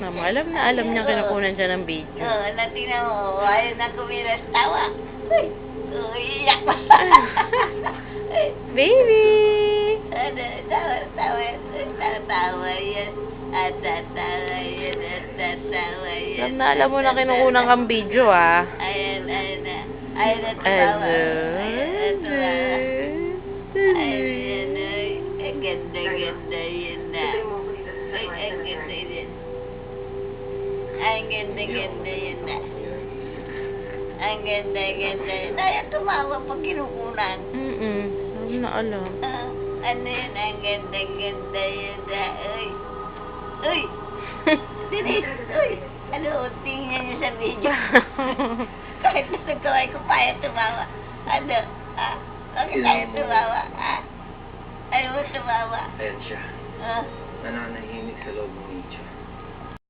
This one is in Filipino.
Mama, alam niya kinukunan siya ng video. Oo, natingnan mo. Ayaw na kumilas. Tawa. Uy, iyak pa. Baby! Tawa yan. Tawa yan. Alam mo na kinukunan kang video, ah. Ayan na tumawa. Ayan na tumawa. Ayan na. Ang ganda yun na. Ay, ang ganda yun. Ang ganda yun na. Ang ganda yun. Ayan tumawa pag kinukunan. Alam. Ano yun? Ang ganda yun na. Uy! Denise! Uy! Ano? Tingnan niyo sa video. Kahit na nagkaway ko pa yan tumawa. Ano? Bakit tayo tumawa? Ayaw mo tumawa? Ayan siya. Nananay